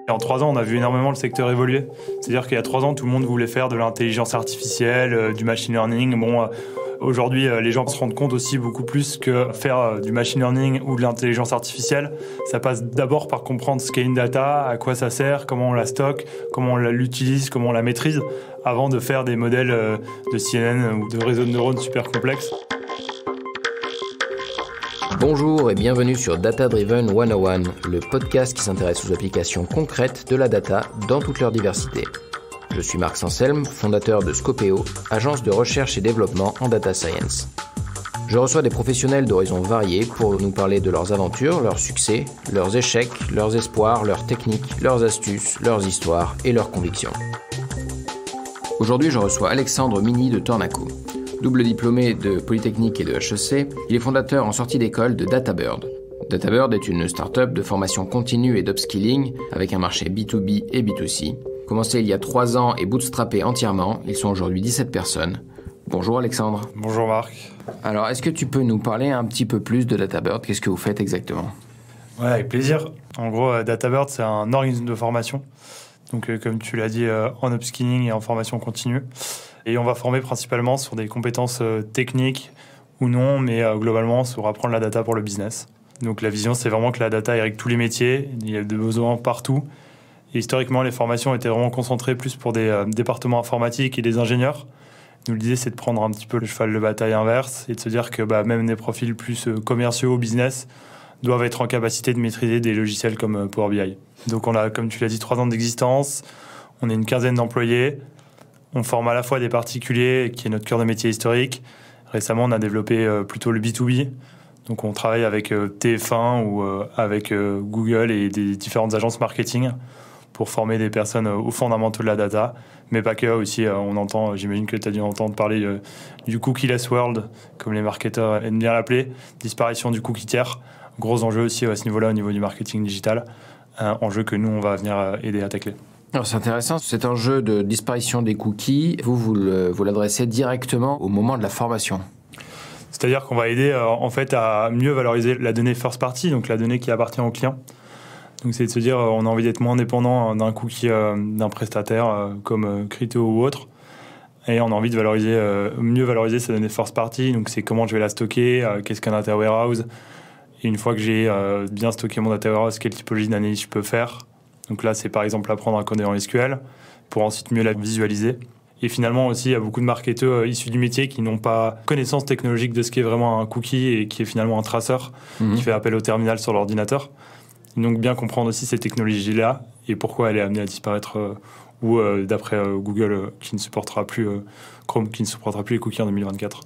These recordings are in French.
En 3 ans, on a vu énormément le secteur évoluer. C'est-à-dire qu'il y a 3 ans, tout le monde voulait faire de l'intelligence artificielle, du machine learning. Aujourd'hui, les gens se rendent compte aussi beaucoup plus que faire du machine learning ou de l'intelligence artificielle. Ça passe d'abord par comprendre ce qu'est une data, à quoi ça sert, comment on la stocke, comment on l'utilise, comment on la maîtrise, avant de faire des modèles de CNN ou de réseaux de neurones super complexes. Bonjour et bienvenue sur Data Driven 101, le podcast qui s'intéresse aux applications concrètes de la data dans toute leur diversité. Je suis Marc Sanselme, fondateur de Scopeo, agence de recherche et développement en data science. Je reçois des professionnels d'horizons variés pour nous parler de leurs aventures, leurs succès, leurs échecs, leurs espoirs, leurs techniques, leurs astuces, leurs histoires et leurs convictions. Aujourd'hui, je reçois Alexandre Mini de Tornaco. Double diplômé de Polytechnique et de HEC, il est fondateur en sortie d'école de DataBird. DataBird est une start-up de formation continue et d'upskilling avec un marché B2B et B2C. Commencé il y a 3 ans et bootstrappé entièrement, ils sont aujourd'hui 17 personnes. Bonjour Alexandre. Bonjour Marc. Alors, est-ce que tu peux nous parler un petit peu plus de DataBird ? Qu'est-ce que vous faites exactement ? Ouais, avec plaisir. En gros, DataBird, c'est un organisme de formation. Donc, comme tu l'as dit, en upskilling et en formation continue. Et on va former principalement sur des compétences techniques ou non, mais globalement sur apprendre la data pour le business. Donc la vision, c'est vraiment que la data irrigue tous les métiers, il y a des besoins partout. Et historiquement, les formations étaient vraiment concentrées plus pour des départements informatiques et des ingénieurs. Nous, l'idée, c'est de prendre un petit peu le cheval de bataille inverse et de se dire que même des profils plus commerciaux ou business doivent être en capacité de maîtriser des logiciels comme Power BI. Donc on a, comme tu l'as dit, 3 ans d'existence, on est une quinzaine d'employés. On forme à la fois des particuliers, qui est notre cœur de métier historique. Récemment, on a développé plutôt le B2B. Donc, on travaille avec TF1 ou avec Google et des différentes agences marketing pour former des personnes aux fondamentaux de la data. Mais pas que, aussi, on entend, j'imagine que tu as dû entendre parler du cookie-less world, comme les marketeurs aiment bien l'appeler, disparition du cookie tiers. Gros enjeu aussi à ce niveau-là, au niveau du marketing digital. Un enjeu que nous, on va venir aider à tacler. Alors c'est intéressant, cet enjeu de disparition des cookies, vous l'adressez directement au moment de la formation. C'est-à-dire qu'on va aider en fait à mieux valoriser la donnée first party, donc la donnée qui appartient au client. Donc c'est de se dire on a envie d'être moins dépendant d'un cookie d'un prestataire comme Criteo ou autre, et on a envie de mieux valoriser sa donnée first party. Donc c'est comment je vais la stocker, qu'est-ce qu'un data warehouse, et une fois que j'ai bien stocké mon data warehouse, quelle typologie d'analyse je peux faire. Donc là, c'est par exemple apprendre à coder en SQL pour ensuite mieux la visualiser. Et finalement aussi, il y a beaucoup de marketeurs issus du métier qui n'ont pas connaissance technologique de ce qu'est vraiment un cookie et qui est finalement un traceur qui fait appel au terminal sur l'ordinateur. Et donc bien comprendre aussi cette technologie-là et pourquoi elle est amenée à disparaître ou d'après Google qui ne supportera plus Chrome qui ne supportera plus les cookies en 2024.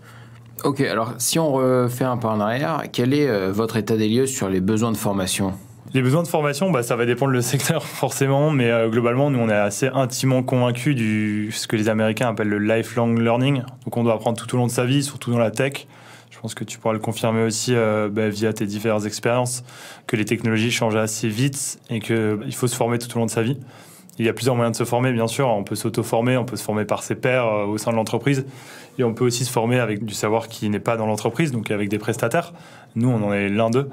Ok, alors si on refait un pas en arrière, quel est votre état des lieux sur les besoins de formation ? Les besoins de formation, ça va dépendre du secteur forcément, mais globalement, nous, on est assez intimement convaincus de ce que les Américains appellent le lifelong learning. Donc, on doit apprendre tout au long de sa vie, surtout dans la tech. Je pense que tu pourras le confirmer aussi via tes diverses expériences, que les technologies changent assez vite et qu'il faut se former tout au long de sa vie. Il y a plusieurs moyens de se former, bien sûr. On peut s'auto-former, on peut se former par ses pairs au sein de l'entreprise. Et on peut aussi se former avec du savoir qui n'est pas dans l'entreprise, donc avec des prestataires. Nous, on en est l'un d'eux.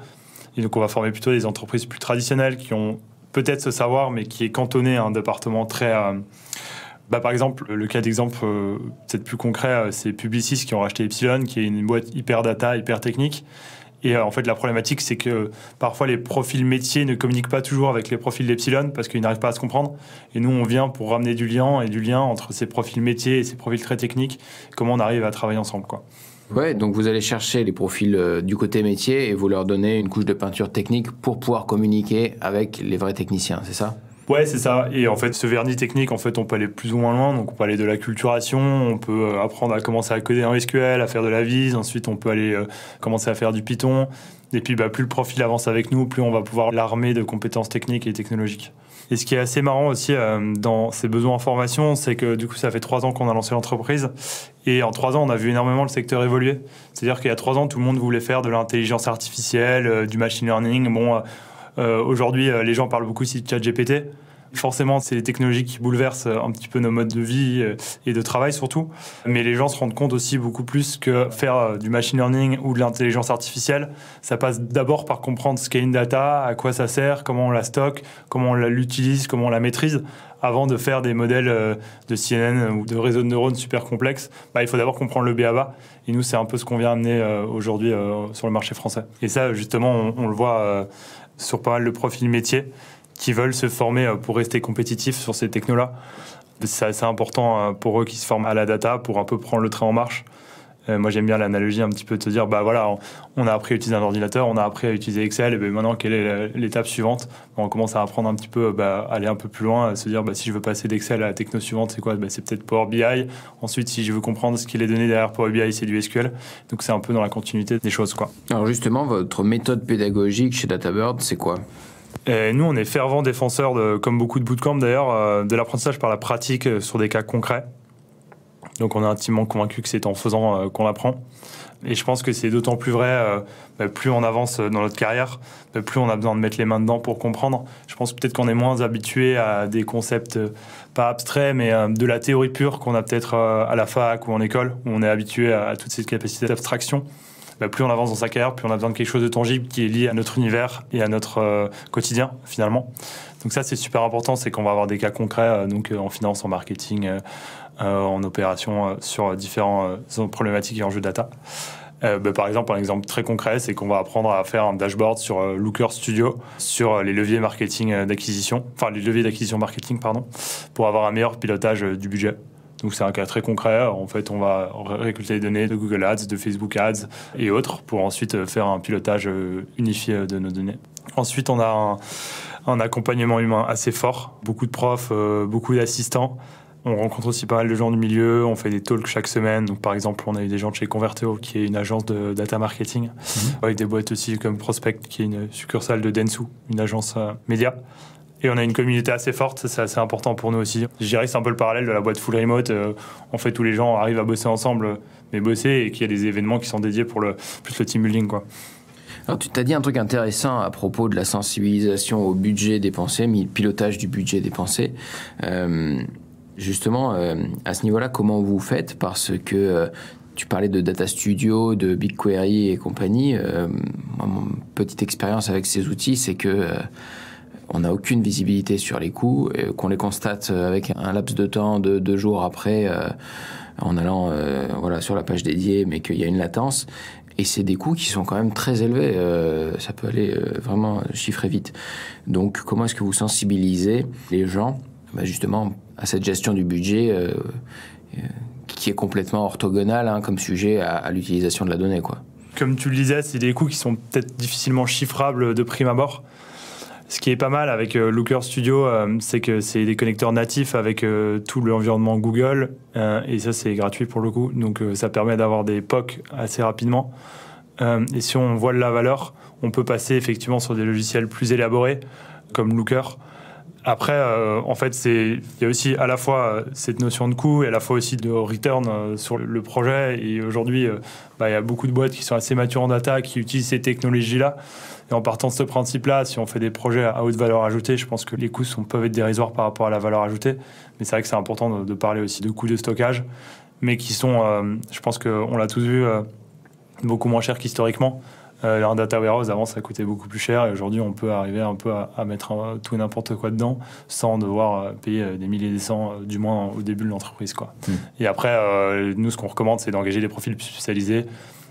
Et donc, on va former plutôt des entreprises plus traditionnelles qui ont peut-être ce savoir, mais qui est cantonné à un département très... par exemple, le cas d'exemple peut-être plus concret, c'est Publicis qui ont racheté Epsilon, qui est une boîte hyper data, hyper technique. Et en fait, la problématique, c'est que parfois, les profils métiers ne communiquent pas toujours avec les profils d'Epsilon parce qu'ils n'arrivent pas à se comprendre. Et nous, on vient pour ramener du lien entre ces profils métiers et ces profils très techniques, comment on arrive à travailler ensemble, quoi. Ouais, donc vous allez chercher les profils du côté métier et vous leur donnez une couche de peinture technique pour pouvoir communiquer avec les vrais techniciens, c'est ça ? Ouais, c'est ça. Et en fait, ce vernis technique, en fait, on peut aller plus ou moins loin. Donc, on peut aller de l'acculturation, on peut apprendre à commencer à coder en SQL, à faire de la vise. Ensuite, on peut aller commencer à faire du Python. Et puis, plus le profil avance avec nous, plus on va pouvoir l'armer de compétences techniques et technologiques. Et ce qui est assez marrant aussi dans ces besoins en formation, c'est que du coup, ça fait 3 ans qu'on a lancé l'entreprise. Et en 3 ans, on a vu énormément le secteur évoluer. C'est-à-dire qu'il y a 3 ans, tout le monde voulait faire de l'intelligence artificielle, du machine learning. Aujourd'hui, les gens parlent beaucoup aussi de ChatGPT. Forcément, c'est des technologies qui bouleversent un petit peu nos modes de vie et de travail surtout. Mais les gens se rendent compte aussi beaucoup plus que faire du machine learning ou de l'intelligence artificielle, ça passe d'abord par comprendre ce qu'est une data, à quoi ça sert, comment on la stocke, comment on l'utilise, comment on la maîtrise. Avant de faire des modèles de CNN ou de réseaux de neurones super complexes, il faut d'abord comprendre le b.a.-ba. Et nous, c'est un peu ce qu'on vient amener aujourd'hui sur le marché français. Et ça, justement, on le voit sur pas mal de profils métiers qui veulent se former pour rester compétitifs sur ces technos-là. C'est assez important pour eux qui se forment à la data pour un peu prendre le train en marche. Moi, j'aime bien l'analogie un petit peu de te dire, on a appris à utiliser un ordinateur, on a appris à utiliser Excel, et maintenant, quelle est l'étape suivante? On commence à apprendre un petit peu, aller un peu plus loin, à se dire, si je veux passer d'Excel à la techno suivante, c'est quoi? C'est peut-être Power BI. Ensuite, si je veux comprendre ce qu'il est donné derrière Power BI, c'est du SQL. Donc, c'est un peu dans la continuité des choses, quoi. Alors justement, votre méthode pédagogique chez DataBird, c'est quoi? Nous, on est fervents défenseurs, comme beaucoup de bootcamps d'ailleurs, de l'apprentissage par la pratique sur des cas concrets. Donc on est intimement convaincu que c'est en faisant qu'on apprend. Et je pense que c'est d'autant plus vrai, plus on avance dans notre carrière, plus on a besoin de mettre les mains dedans pour comprendre. Je pense peut-être qu'on est moins habitué à des concepts pas abstraits, mais de la théorie pure qu'on a peut-être à la fac ou en école, où on est habitué à toutes ces capacités d'abstraction. Plus on avance dans sa carrière, plus on a besoin de quelque chose de tangible qui est lié à notre univers et à notre quotidien, finalement. Donc ça, c'est super important, c'est qu'on va avoir des cas concrets, donc en finance, en marketing, en opération, sur différentes problématiques et enjeux data. Par exemple, un exemple très concret, c'est qu'on va apprendre à faire un dashboard sur Looker Studio, sur les leviers marketing d'acquisition, les leviers d'acquisition marketing, pour avoir un meilleur pilotage du budget. Donc c'est un cas très concret. En fait, on va récolter les données de Google Ads, de Facebook Ads et autres pour ensuite faire un pilotage unifié de nos données. Ensuite, on a un accompagnement humain assez fort. Beaucoup de profs, beaucoup d'assistants. On rencontre aussi pas mal de gens du milieu. On fait des talks chaque semaine. Donc, par exemple, on a eu des gens de chez Converteo, qui est une agence de data marketing, avec des boîtes aussi comme Prospect, qui est une succursale de Dentsu, une agence média. Et on a une communauté assez forte, c'est assez important pour nous aussi. Je dirais que c'est un peu le parallèle de la boîte full remote. En fait, tous les gens arrivent à bosser ensemble, mais bosser, et qu'il y a des événements qui sont dédiés pour plus le team building, quoi. Alors, tu t'as dit un truc intéressant à propos de la sensibilisation au budget dépensé, mais le pilotage du budget dépensé. Justement, à ce niveau-là, comment vous faites? Parce que tu parlais de Data Studio, de BigQuery et compagnie. Mon petite expérience avec ces outils, c'est que on n'a aucune visibilité sur les coûts, qu'on les constate avec un laps de temps de 2 jours après, en allant sur la page dédiée, mais qu'il y a une latence. Et c'est des coûts qui sont quand même très élevés. Ça peut aller vraiment chiffrer vite. Donc, comment est-ce que vous sensibilisez les gens justement à cette gestion du budget qui est complètement orthogonale comme sujet à l'utilisation de la donnée, quoi? Comme tu le disais, c'est des coûts qui sont peut-être difficilement chiffrables de prime abord. Ce qui est pas mal avec Looker Studio, c'est que c'est des connecteurs natifs avec tout l'environnement Google, et ça c'est gratuit pour le coup, donc ça permet d'avoir des POC assez rapidement. Et si on voit de la valeur, on peut passer effectivement sur des logiciels plus élaborés, comme Looker. Après, en fait, il y a aussi à la fois cette notion de coût et à la fois aussi de return sur le projet. Et aujourd'hui, il y a beaucoup de boîtes qui sont assez matures en data, qui utilisent ces technologies-là. Et en partant de ce principe-là, si on fait des projets à haute valeur ajoutée, je pense que les coûts peuvent être dérisoires par rapport à la valeur ajoutée. Mais c'est vrai que c'est important de parler aussi de coûts de stockage, mais qui sont, je pense qu'on l'a tous vu, beaucoup moins chers qu'historiquement. Un data warehouse, avant, ça coûtait beaucoup plus cher. Et aujourd'hui, on peut arriver un peu à mettre tout et n'importe quoi dedans sans devoir payer des milliers et des cents, du moins au début de l'entreprise, quoi. Et après, nous, ce qu'on recommande, c'est d'engager des profils plus spécialisés,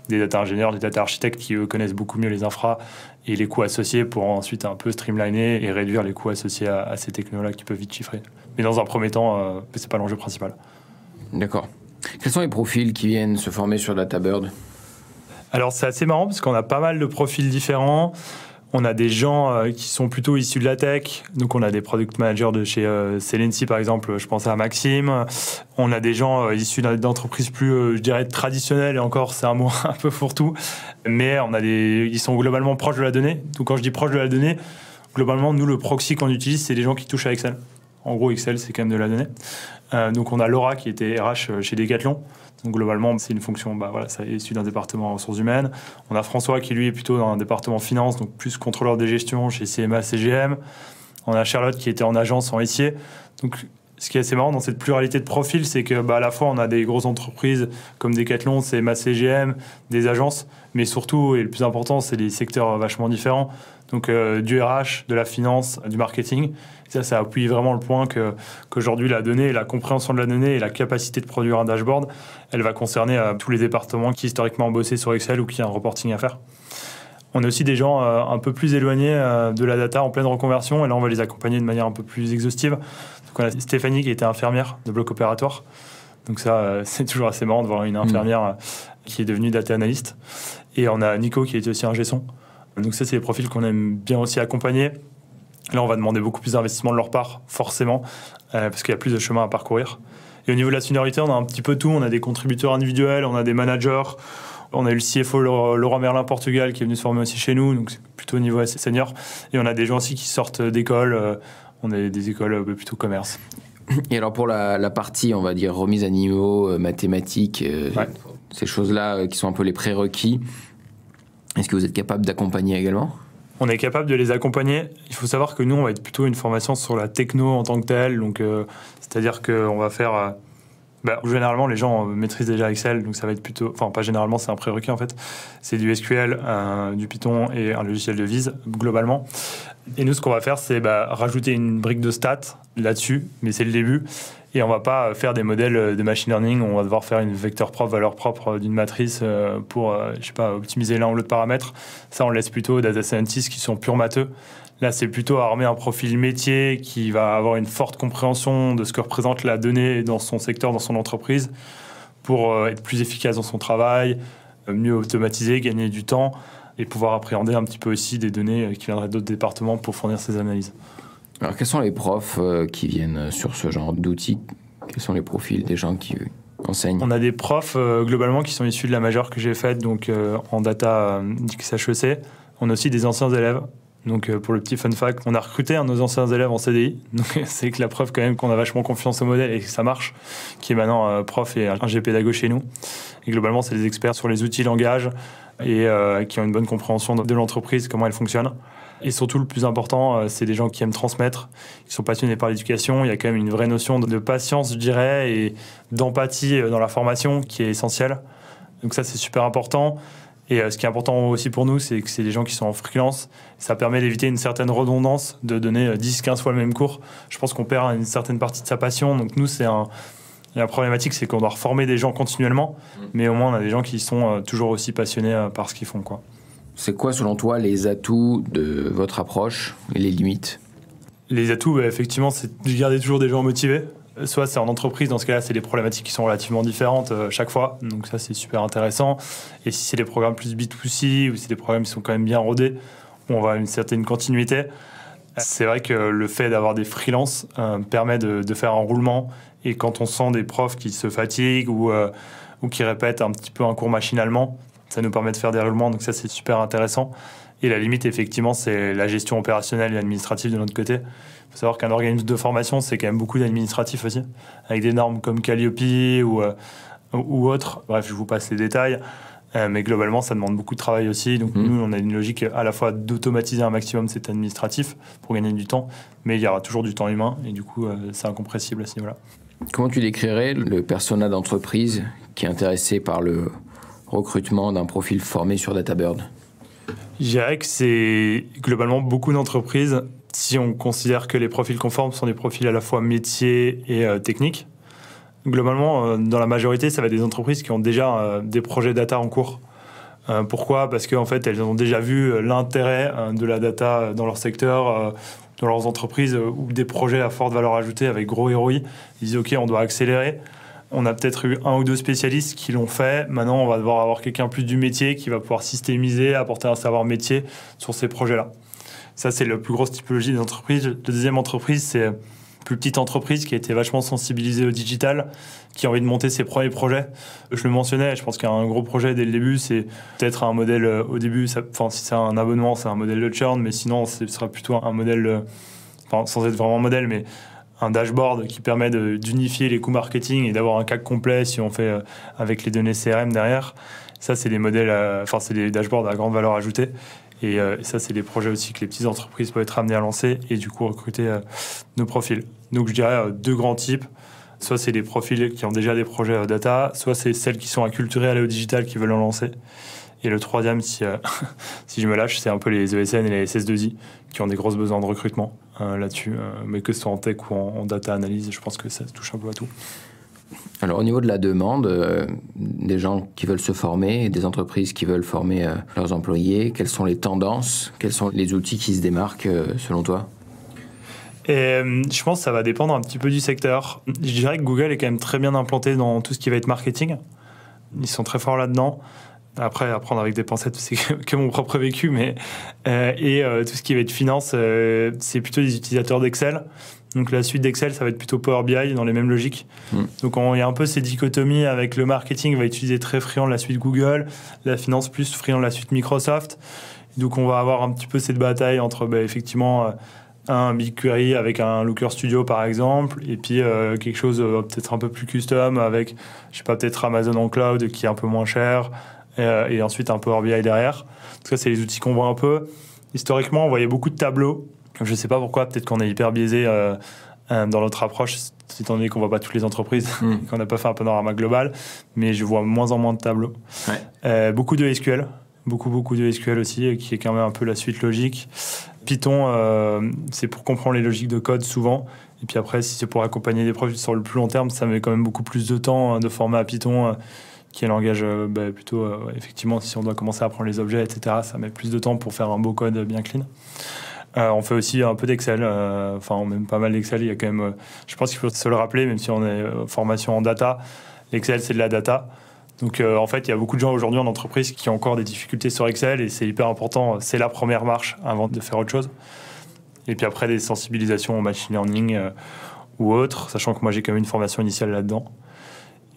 des data ingénieurs, des data architectes qui, eux, connaissent beaucoup mieux les infras et les coûts associés pour ensuite un peu streamliner et réduire les coûts associés à ces technos-là qui peuvent vite chiffrer. Mais dans un premier temps, c'est pas l'enjeu principal. D'accord. Quels sont les profils qui viennent se former sur DataBird ? Alors, c'est assez marrant parce qu'on a pas mal de profils différents. On a des gens qui sont plutôt issus de la tech. Donc, on a des product managers de chez Celency, par exemple. Je pense à Maxime. On a des gens issus d'entreprises plus, je dirais, traditionnelles. Et encore, c'est un mot un peu fourre-tout. Mais ils sont globalement proches de la donnée. Donc, quand je dis proche de la donnée, globalement, nous, le proxy qu'on utilise, c'est des gens qui touchent à Excel. En gros, Excel, c'est quand même de la donnée. Donc, on a Laura qui était RH chez Decathlon. Donc globalement, c'est une fonction, ça est issu d'un département ressources humaines. On a François qui lui est plutôt dans un département finance, donc plus contrôleur des gestions chez CMA, CGM. On a Charlotte qui était en agence, en SIA. Donc, ce qui est assez marrant dans cette pluralité de profils, c'est que à la fois on a des grosses entreprises comme Decathlon, CMA CGM, des agences, mais surtout, et le plus important, c'est des secteurs vachement différents. Donc du RH, de la finance, du marketing. Et ça appuie vraiment le point qu'aujourd'hui la donnée, la compréhension de la donnée et la capacité de produire un dashboard, elle va concerner tous les départements qui historiquement ont bossé sur Excel ou qui ont un reporting à faire. On a aussi des gens un peu plus éloignés de la data en pleine reconversion, et là on va les accompagner de manière un peu plus exhaustive. Donc on a Stéphanie qui était infirmière de bloc opératoire. Donc ça, c'est toujours assez marrant de voir une infirmière qui est devenue data analyst. Et on a Nico qui était aussi un GSON. Donc ça, c'est les profils qu'on aime bien aussi accompagner. Là, on va demander beaucoup plus d'investissement de leur part, forcément, parce qu'il y a plus de chemin à parcourir. Et au niveau de la seniorité, on a un petit peu tout. On a des contributeurs individuels, on a des managers. On a eu le CFO Laurent Merlin Portugal qui est venu se former aussi chez nous, donc c'est plutôt au niveau assez senior. Et on a des gens aussi qui sortent d'écoles. On a des écoles plutôt commerce. Et alors pour la partie, on va dire, remise à niveau, mathématiques, ces choses-là qui sont un peu les prérequis, est-ce que vous êtes capable d'accompagner également ? On est capable de les accompagner. Il faut savoir que nous, on va être plutôt une formation sur la techno en tant que telle. Donc, c'est-à-dire qu'on va faire... généralement, les gens maîtrisent déjà Excel, donc ça va être plutôt... Enfin, pas généralement, c'est un prérequis en fait. C'est du SQL, du Python et un logiciel de vise, globalement. Et nous, ce qu'on va faire, c'est rajouter une brique de stats là-dessus, mais c'est le début. Et on va pas faire des modèles de machine learning. On va devoir faire une vecteur propre, valeur propre d'une matrice pour, optimiser l'un ou l'autre paramètre. Ça, on le laisse plutôt aux data scientists qui sont purs matheux. Là, c'est plutôt armer un profil métier qui va avoir une forte compréhension de ce que représente la donnée dans son secteur, dans son entreprise, pour être plus efficace dans son travail, mieux automatiser, gagner du temps et pouvoir appréhender un petit peu aussi des données qui viendraient d'autres départements pour fournir ces analyses. Alors, quels sont les profs qui viennent sur ce genre d'outils ? Quels sont les profils des gens qui enseignent ? On a des profs, globalement, qui sont issus de la majeure que j'ai faite, donc en data d'XHEC. On a aussi des anciens élèves. Donc, pour le petit fun fact, on a recruté un de nos anciens élèves en CDI. Donc, c'est que la preuve, quand même, qu'on a vachement confiance au modèle et que ça marche, qui est maintenant prof et un pédago chez nous. Et globalement, c'est des experts sur les outils langage et qui ont une bonne compréhension de l'entreprise, comment elle fonctionne. Et surtout, le plus important, c'est des gens qui aiment transmettre, qui sont passionnés par l'éducation. Il y a quand même une vraie notion de patience, je dirais, et d'empathie dans la formation qui est essentielle. Donc ça, c'est super important. Et ce qui est important aussi pour nous, c'est que c'est des gens qui sont en freelance. Ça permet d'éviter une certaine redondance, de donner 10-15 fois le même cours. Je pense qu'on perd une certaine partie de sa passion. Donc nous, la problématique, c'est qu'on doit reformer des gens continuellement. Mais au moins, on a des gens qui sont toujours aussi passionnés par ce qu'ils font, quoi. C'est quoi, selon toi, les atouts de votre approche et les limites ? Les atouts, effectivement, c'est de garder toujours des gens motivés. Soit c'est en entreprise, dans ce cas-là, c'est des problématiques qui sont relativement différentes chaque fois. Donc ça, c'est super intéressant. Et si c'est des programmes plus B2C ou c'est des programmes qui sont quand même bien rodés, où on va à une certaine continuité, c'est vrai que le fait d'avoir des freelances permet de faire un roulement. Et quand on sent des profs qui se fatiguent ou qui répètent un petit peu un cours machinalement, ça nous permet de faire des roulements, donc ça c'est super intéressant. Et la limite, effectivement, c'est la gestion opérationnelle et administrative de notre côté. Il faut savoir qu'un organisme de formation, c'est quand même beaucoup d'administratifs aussi, avec des normes comme Calliope ou autres. Bref, je vous passe les détails. Mais globalement, ça demande beaucoup de travail aussi. Donc nous, on a une logique à la fois d'automatiser un maximum cet administratif pour gagner du temps, mais il y aura toujours du temps humain, et du coup, c'est incompressible à ce niveau-là. Comment tu décrirais le persona d'entreprise qui est intéressé par le recrutement d'un profil formé sur DataBird ? Je dirais que c'est globalement beaucoup d'entreprises, si on considère que les profils qu'on forme sont des profils à la fois métiers et techniques. Globalement, dans la majorité, ça va être des entreprises qui ont déjà des projets data en cours. Pourquoi ? Parce qu'en fait, elles ont déjà vu l'intérêt de la data dans leur secteur, dans leurs entreprises, ou des projets à forte valeur ajoutée avec gros ROI. Ils disent « Ok, on doit accélérer ». On a peut-être eu 1 ou 2 spécialistes qui l'ont fait. Maintenant, on va devoir avoir quelqu'un plus du métier qui va pouvoir systémiser, apporter un savoir métier sur ces projets-là. Ça, c'est la plus grosse typologie des entreprises. La deuxième entreprise, c'est une plus petite entreprise qui a été vachement sensibilisée au digital, qui a envie de monter ses premiers projets. Je le mentionnais, je pense qu'il y a un gros projet dès le début. C'est peut-être un modèle au début, si c'est un abonnement, c'est un modèle de churn, mais sinon, ce sera plutôt un modèle, sans être vraiment un modèle, mais un dashboard qui permet d'unifier les coûts marketing et d'avoir un CAC complet si on fait avec les données CRM derrière. Ça, c'est des modèles, c'est des dashboards à grande valeur ajoutée. Et ça, c'est des projets aussi que les petites entreprises peuvent être amenées à lancer et du coup recruter nos profils. Donc je dirais deux grands types. Soit c'est des profils qui ont déjà des projets data, soit c'est celles qui sont acculturées à l'aller au digital qui veulent en lancer. Et le troisième, si je me lâche, c'est un peu les ESN et les SS2I qui ont des gros besoins de recrutement là-dessus. Mais que ce soit en tech ou en data analyse, je pense que ça touche un peu à tout. Alors au niveau de la demande, des gens qui veulent se former et des entreprises qui veulent former leurs employés, quelles sont les tendances, quels sont les outils qui se démarquent selon toi ? Et je pense que ça va dépendre un petit peu du secteur. Je dirais que Google est quand même très bien implanté dans tout ce qui va être marketing. Ils sont très forts là-dedans. Après, à prendre avec des pincettes, c'est que mon propre vécu, mais tout ce qui va être finance, c'est plutôt des utilisateurs d'Excel. Donc la suite d'Excel, ça va être plutôt Power BI dans les mêmes logiques. Donc il y a un peu ces dichotomies avec le marketing, va utiliser très friand la suite Google, la finance plus friand la suite Microsoft. Donc on va avoir un petit peu cette bataille entre effectivement un BigQuery avec un Looker Studio par exemple, et puis quelque chose peut-être un peu plus custom avec, je sais pas, peut-être Amazon en cloud qui est un peu moins cher, et ensuite un Power BI derrière. Donc ça, c'est les outils qu'on voit un peu. Historiquement, on voyait beaucoup de tableaux. Je sais pas pourquoi, peut-être qu'on est hyper biaisé dans notre approche, étant donné qu'on voit pas toutes les entreprises, qu'on n'a pas fait un panorama global, mais je vois moins en moins de tableaux. Ouais. Beaucoup de SQL. Beaucoup de SQL aussi, qui est quand même un peu la suite logique. Python, c'est pour comprendre les logiques de code souvent. Et puis après, si c'est pour accompagner des projets sur le plus long terme, ça met quand même beaucoup plus de temps de former à Python, qui est un langage plutôt... effectivement, si on doit commencer à apprendre les objets, etc., ça met plus de temps pour faire un beau code bien clean. On fait aussi un peu d'Excel, même pas mal d'Excel. Il y a quand même... je pense qu'il faut se le rappeler, même si on est formation en data, l'Excel, c'est de la data. Donc en fait, il y a beaucoup de gens aujourd'hui en entreprise qui ont encore des difficultés sur Excel et c'est hyper important. C'est la première marche avant de faire autre chose. Et puis après, des sensibilisations au machine learning ou autres, sachant que moi, j'ai quand même une formation initiale là-dedans.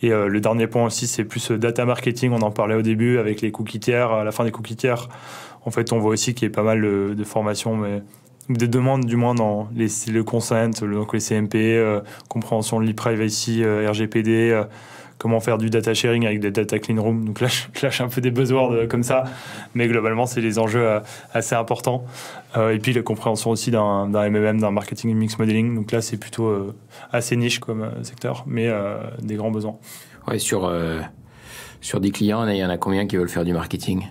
Et le dernier point aussi, c'est plus data marketing. On en parlait au début avec les cookies tiers. À la fin des cookies tiers, en fait, on voit aussi qu'il y a pas mal de formations, mais des demandes du moins dans le consent, donc les CMP, compréhension de l'e-privacy, RGPD, comment faire du data sharing avec des data clean room. Donc là, je lâche un peu des buzzwords comme ça, mais globalement, c'est des enjeux assez importants. Et puis la compréhension aussi d'un MMM, d'un marketing mix modeling. Donc là, c'est plutôt assez niche comme secteur, mais des grands besoins. Ouais, sur 10 clients, il y en a combien qui veulent faire du marketing ?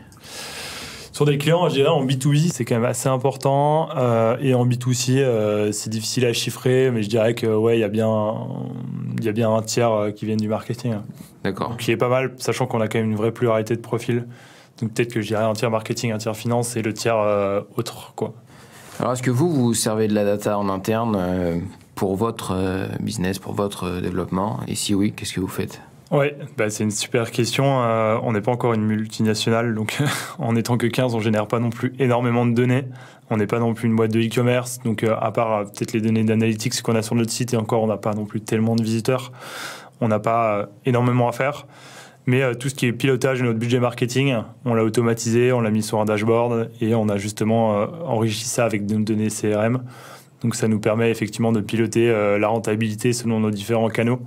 Sur des clients, je dirais en B2B, c'est quand même assez important. Et en B2C, c'est difficile à chiffrer, mais je dirais que il y a bien un tiers qui viennent du marketing. D'accord. Donc, qui est pas mal, sachant qu'on a quand même une vraie pluralité de profils. Donc peut-être que je dirais un tiers marketing, un tiers finance et le tiers autre, quoi. Alors est-ce que vous servez de la data en interne pour votre business, pour votre développement ? Et si oui, qu'est-ce que vous faites ? Oui, c'est une super question. On n'est pas encore une multinationale, donc en étant que 15, on ne génère pas non plus énormément de données. On n'est pas non plus une boîte de e-commerce, donc à part peut-être les données d'analytics qu'on a sur notre site, et encore, on n'a pas non plus tellement de visiteurs. On n'a pas énormément à faire. Mais tout ce qui est pilotage de notre budget marketing, on l'a automatisé, on l'a mis sur un dashboard et on a justement enrichi ça avec nos données CRM. Donc ça nous permet effectivement de piloter la rentabilité selon nos différents canaux.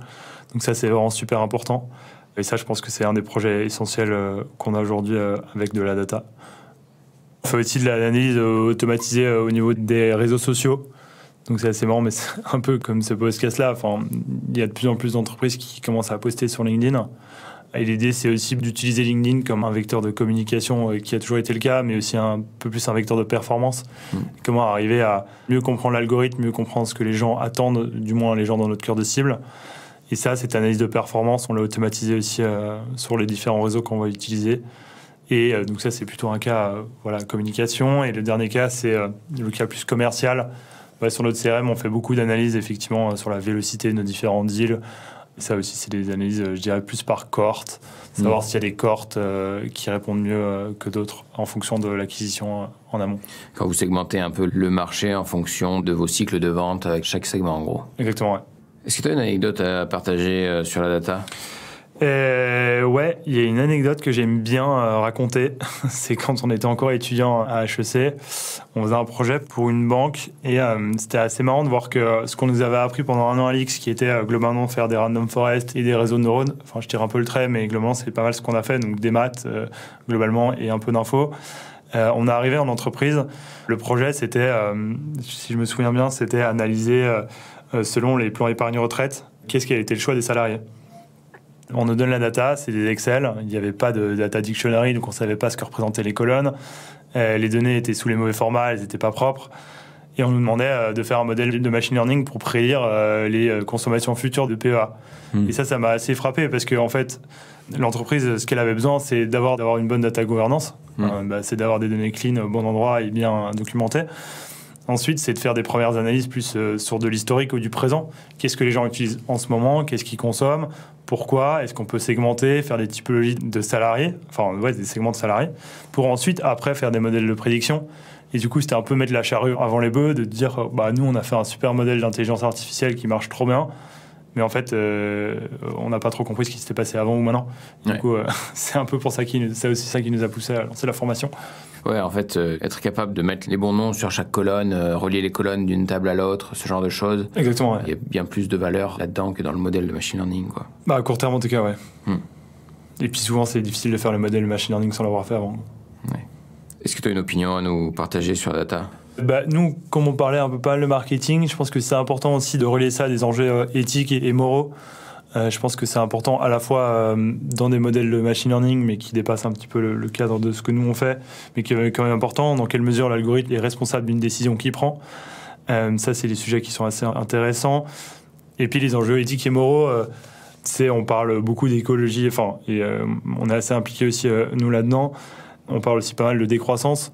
Donc ça, c'est vraiment super important. Et ça, je pense que c'est un des projets essentiels qu'on a aujourd'hui avec de la data. On fait aussi de l'analyse automatisée au niveau des réseaux sociaux. Donc c'est assez marrant, mais c'est un peu comme ce podcast-là. Enfin, il y a de plus en plus d'entreprises qui commencent à poster sur LinkedIn. Et l'idée, c'est aussi d'utiliser LinkedIn comme un vecteur de communication qui a toujours été le cas, mais aussi un peu plus un vecteur de performance. Comment arriver à mieux comprendre l'algorithme, mieux comprendre ce que les gens attendent, du moins les gens dans notre cœur de cible. Et ça, cette analyse de performance, on l'a automatisé aussi sur les différents réseaux qu'on va utiliser. Et donc ça, c'est plutôt un cas communication. Et le dernier cas, c'est le cas plus commercial. Sur notre CRM, on fait beaucoup d'analyses effectivement sur la vélocité de nos différents deals. Et ça aussi, c'est des analyses, je dirais, plus par cohorte. Savoir s'il y a des cohortes qui répondent mieux que d'autres en fonction de l'acquisition en amont. Quand vous segmentez un peu le marché en fonction de vos cycles de vente avec chaque segment, en gros. Exactement, ouais. Est-ce que tu as une anecdote à partager sur la data ? Ouais, il y a une anecdote que j'aime bien raconter. C'est quand on était encore étudiant à HEC, on faisait un projet pour une banque et c'était assez marrant de voir que ce qu'on nous avait appris pendant un an à l'X, qui était globalement faire des random forest et des réseaux de neurones, enfin je tire un peu le trait, mais globalement c'est pas mal ce qu'on a fait, donc des maths globalement et un peu d'infos. On est arrivé en entreprise. Le projet, c'était, si je me souviens bien, c'était analyser selon les plans épargne retraite, qu'est-ce qui a été le choix des salariés. On nous donne la data, c'est des Excel. Il n'y avait pas de data dictionary, donc on ne savait pas ce que représentaient les colonnes. Les données étaient sous les mauvais formats, elles n'étaient pas propres. Et on nous demandait de faire un modèle de machine learning pour prédire les consommations futures de PEA. Et ça m'a assez frappé parce qu'en fait, l'entreprise, ce qu'elle avait besoin, c'est d'avoir une bonne data governance. C'est d'avoir des données clean au bon endroit et bien documentées. Ensuite, c'est de faire des premières analyses plus sur de l'historique ou du présent. Qu'est-ce que les gens utilisent en ce moment? Qu'est-ce qu'ils consomment? Pourquoi? Est-ce qu'on peut segmenter, faire des typologies de salariés, des segments de salariés, pour ensuite, après, faire des modèles de prédiction. Et du coup, c'était un peu mettre la charrue avant les bœufs, de dire, nous, on a fait un super modèle d'intelligence artificielle qui marche trop bien, mais en fait, on n'a pas trop compris ce qui s'était passé avant ou maintenant. Du coup, c'est un peu pour ça c'est aussi ça qui nous a poussé à lancer la formation. Ouais, en fait, être capable de mettre les bons noms sur chaque colonne, relier les colonnes d'une table à l'autre, ce genre de choses. Exactement, ouais. Il y a bien plus de valeur là-dedans que dans le modèle de machine learning, quoi. À court terme, en tout cas, ouais. Et puis souvent, c'est difficile de faire le modèle de machine learning sans l'avoir fait avant. Ouais. Est-ce que tu as une opinion à nous partager sur la data? Nous, comme on parlait un peu pas mal de marketing, je pense que c'est important aussi de relier ça à des enjeux éthiques et moraux. Je pense que c'est important à la fois dans des modèles de machine learning, mais qui dépassent un petit peu le cadre de ce que nous on fait, mais qui est quand même important, dans quelle mesure l'algorithme est responsable d'une décision qu'il prend. Ça, c'est des sujets qui sont assez intéressants. Et puis les enjeux éthiques et moraux, on parle beaucoup d'écologie, on est assez impliqué aussi, nous, là-dedans. On parle aussi pas mal de décroissance.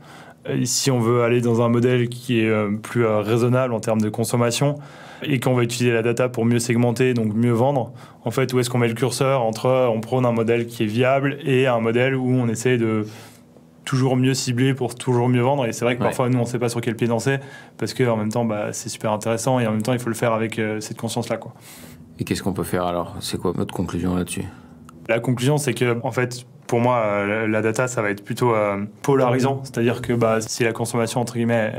Si on veut aller dans un modèle qui est plus raisonnable en termes de consommation et qu'on va utiliser la data pour mieux segmenter, donc mieux vendre, en fait, où est-ce qu'on met le curseur entre on prône un modèle qui est viable et un modèle où on essaie de toujours mieux cibler pour toujours mieux vendre. Et c'est vrai que parfois, nous, on ne sait pas sur quel pied danser parce qu'en même temps, c'est super intéressant et en même temps, il faut le faire avec cette conscience-là, quoi. Et qu'est-ce qu'on peut faire alors? C'est quoi votre conclusion là-dessus? La conclusion, c'est que, en fait, pour moi, la data, ça va être plutôt polarisant. C'est-à-dire que si la consommation, entre guillemets,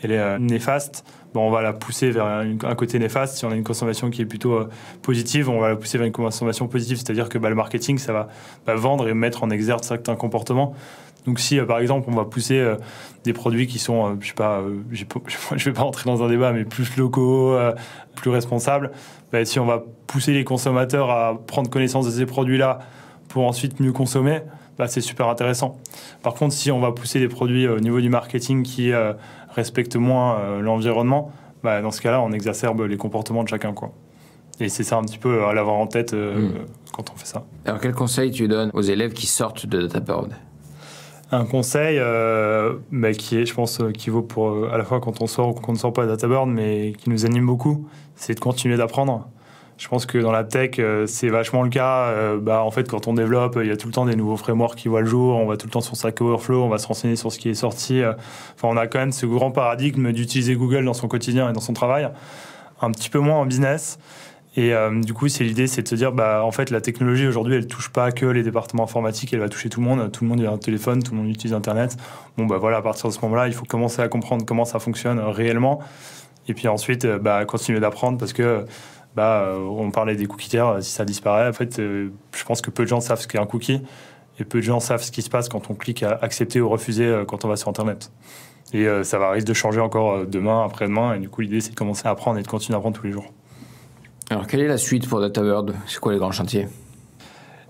elle est néfaste, on va la pousser vers un côté néfaste. Si on a une consommation qui est plutôt positive, on va la pousser vers une consommation positive. C'est-à-dire que le marketing, ça va vendre et mettre en exergue certains comportements. Donc si, par exemple, on va pousser des produits qui sont, je vais pas rentrer dans un débat, mais plus locaux, plus responsables, si on va pousser les consommateurs à prendre connaissance de ces produits-là pour ensuite mieux consommer, c'est super intéressant. Par contre, si on va pousser des produits au niveau du marketing qui respectent moins l'environnement, dans ce cas-là, on exacerbe les comportements de chacun, quoi. Et c'est ça un petit peu à l'avoir en tête quand on fait ça. Alors, quel conseil tu donnes aux élèves qui sortent de DataBird? Un conseil qui est, je pense, qui vaut pour à la fois quand on sort ou quand on ne sort pas de DataBird, mais qui nous anime beaucoup, c'est de continuer d'apprendre. Je pense que dans la tech, c'est vachement le cas. En fait, quand on développe, il y a tout le temps des nouveaux frameworks qui voient le jour. On va tout le temps sur Stack Overflow, on va se renseigner sur ce qui est sorti. On a quand même ce grand paradigme d'utiliser Google dans son quotidien et dans son travail. Un petit peu moins en business. Et du coup, l'idée, c'est de se dire, en fait, la technologie aujourd'hui, elle touche pas que les départements informatiques, elle va toucher tout le monde. Tout le monde a un téléphone, tout le monde utilise Internet. À partir de ce moment-là, il faut commencer à comprendre comment ça fonctionne réellement. Et puis ensuite, continuer d'apprendre parce que on parlait des cookies tiers, si ça disparaît, en fait, je pense que peu de gens savent ce qu'est un cookie et peu de gens savent ce qui se passe quand on clique à accepter ou refuser quand on va sur Internet. Et ça va risque de changer encore demain, après-demain. Et du coup, l'idée, c'est de commencer à apprendre et de continuer à apprendre tous les jours. Alors, quelle est la suite pour DataBird? C'est quoi les grands chantiers?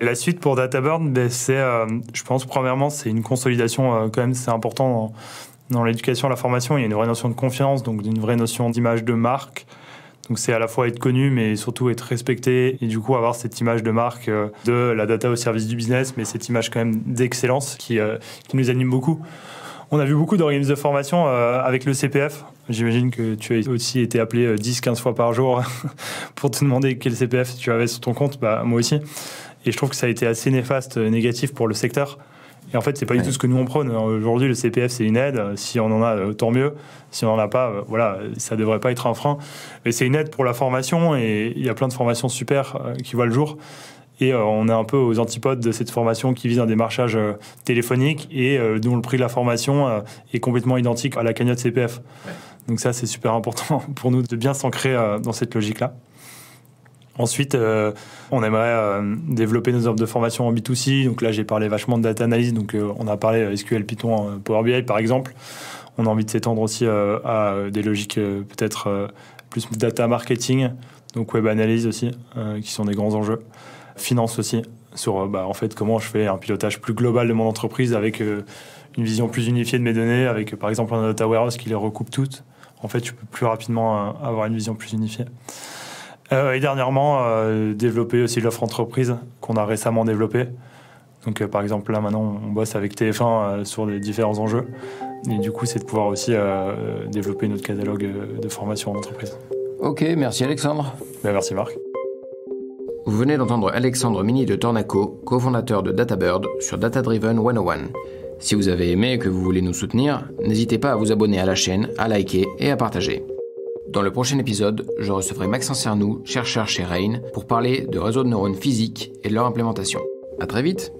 La suite pour DataBird, je pense, premièrement, c'est une consolidation, quand même, c'est important dans l'éducation et la formation. Il y a une vraie notion de confiance, donc une vraie notion d'image de marque. Donc c'est à la fois être connu, mais surtout être respecté, et du coup avoir cette image de marque de la data au service du business, mais cette image quand même d'excellence qui nous anime beaucoup. On a vu beaucoup d'organismes de formation avec le CPF. J'imagine que tu as aussi été appelé 10-15 fois par jour pour te demander quel CPF tu avais sur ton compte. Moi aussi. Et je trouve que ça a été assez néfaste, négatif pour le secteur. Et en fait, c'est pas du tout ce que nous on prône. Aujourd'hui, le CPF, c'est une aide. Si on en a, tant mieux. Si on en a pas, ça devrait pas être un frein. Mais c'est une aide pour la formation et il y a plein de formations super qui voient le jour. Et on est un peu aux antipodes de cette formation qui vise un démarchage téléphonique et dont le prix de la formation est complètement identique à la cagnotte CPF. Ouais. Donc ça, c'est super important pour nous de bien s'ancrer dans cette logique-là. Ensuite, on aimerait développer nos offres de formation en B2C. Donc là, j'ai parlé vachement de data analyse. Donc on a parlé SQL, Python, Power BI par exemple. On a envie de s'étendre aussi à des logiques peut-être plus data marketing, donc web analyse aussi, qui sont des grands enjeux. Finance aussi, sur en fait comment je fais un pilotage plus global de mon entreprise avec une vision plus unifiée de mes données, avec par exemple un data warehouse qui les recoupe toutes. En fait, tu peux plus rapidement avoir une vision plus unifiée. Et dernièrement, développer aussi l'offre entreprise qu'on a récemment développée. Donc par exemple, là maintenant, on bosse avec TF1 sur les différents enjeux. Et du coup, c'est de pouvoir aussi développer notre catalogue de formation en entreprise. Ok, merci Alexandre. Merci Marc. Vous venez d'entendre Alexandre Mini de Tornaco, cofondateur de DataBird sur Data Driven 101. Si vous avez aimé et que vous voulez nous soutenir, n'hésitez pas à vous abonner à la chaîne, à liker et à partager. Dans le prochain épisode, je recevrai Maxence Cernou, chercheur chez Rain, pour parler de réseaux de neurones physiques et de leur implémentation. À très vite.